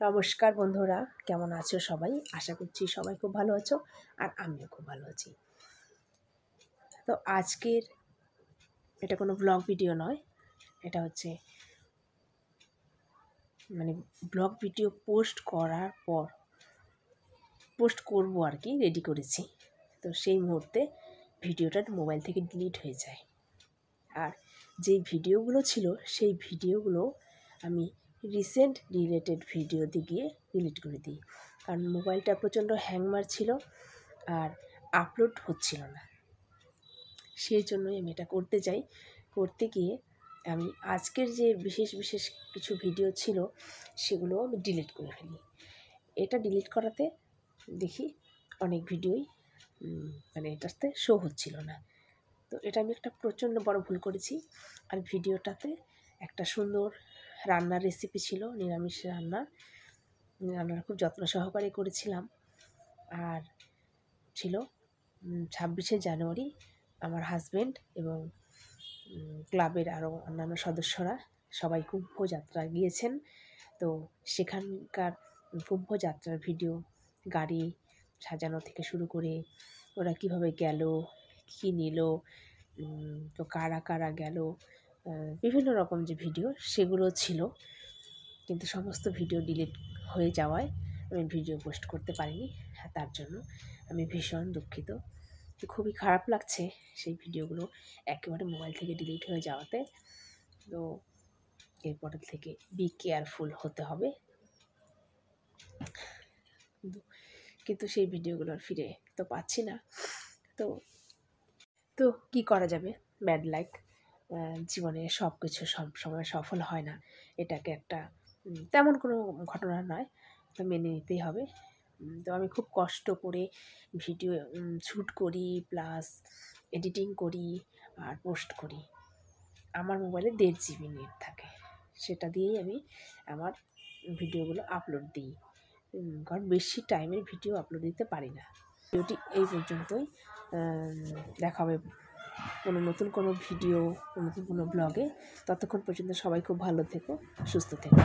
নমস্কার বন্ধুরা, কেমন আছো সবাই? আশা করছি সবাই খুব ভালো আছো, আর আমিও খুব ভালো আছি। তো আজকের এটা কোনো ব্লগ ভিডিও নয়, এটা হচ্ছে ব্লগ ভিডিও পোস্ট করার পর পোস্ট করবো আর কি, রেডি করেছি। তো সেই মুহূর্তে ভিডিওটা মোবাইল থেকে ডিলিট হয়ে যায়। আর যেই ভিডিওগুলো ছিল সেই ভিডিওগুলো আমি রিসেন্ট রিলেটেড ভিডিওতে গিয়ে ডিলিট করে দিই, কারণ মোবাইলটা প্রচণ্ড হ্যাং মারছিল আর আপলোড হচ্ছিল না। সেই জন্যই আমি এটা করতে চাই। করতে গিয়ে আমি আজকের যে বিশেষ বিশেষ কিছু ভিডিও ছিল সেগুলো আমি ডিলিট করে ফেলি। এটা ডিলিট করাতে দেখি অনেক ভিডিওই এটাতে শো হচ্ছিল না। তো এটা আমি একটা প্রচণ্ড বড় ভুল করেছি। আর ভিডিওটাতে একটা সুন্দর রান্নার রেসিপি ছিল, নিরামিষ রান্নাটা খুব যত্ন সহকারে করেছিলাম। আর ছিল 26শে জানুয়ারি, আমার হাজব্যান্ড এবং ক্লাবের আরও অন্যান্য সদস্যরা সবাই কুম্ভযাত্রা গিয়েছেন। তো সেখানকার কুম্ভযাত্রার ভিডিও, গাড়ি সাজানো থেকে শুরু করে ওরা কীভাবে গেল, কী নিল, তো কারা কারা গেল, বিভিন্ন রকম যে ভিডিও সেগুলো ছিল। কিন্তু সমস্ত ভিডিও ডিলিট হয়ে যাওয়ায় আমি ভিডিও পোস্ট করতে পারিনি। তার জন্য আমি ভীষণ দুঃখিত। খুবই খারাপ লাগছে সেই ভিডিওগুলো একেবারে মোবাইল থেকে ডিলিট হয়ে যাওয়াতে। তো এরপরের থেকে বি কেয়ারফুল হতে হবে। কিন্তু সেই ভিডিওগুলো আর ফিরে তো পাচ্ছি না। তো তো কী করা যাবে, ব্যাড লাক, জীবনে সব কিছু সব সময় সফল হয় না। এটাকে একটা তেমন কোনো ঘটনা নয়, তো মেনে নিতেই হবে। তো আমি খুব কষ্ট করে ভিডিও শ্যুট করি, প্লাস এডিটিং করি আর পোস্ট করি। আমার মোবাইলে 1.5 GB নেট থাকে, সেটা দিয়েই আমি আমার ভিডিওগুলো আপলোড দিই, কারণ বেশি টাইমের ভিডিও আপলোড দিতে পারি না। ভিডিওটি এই পর্যন্তই। দেখা হবে নতুন কোনো ভিডিও, নতুন কোনো ব্লগে। ততক্ষণ পর্যন্ত সবাই খুব ভালো থেকো, সুস্থ থেকো।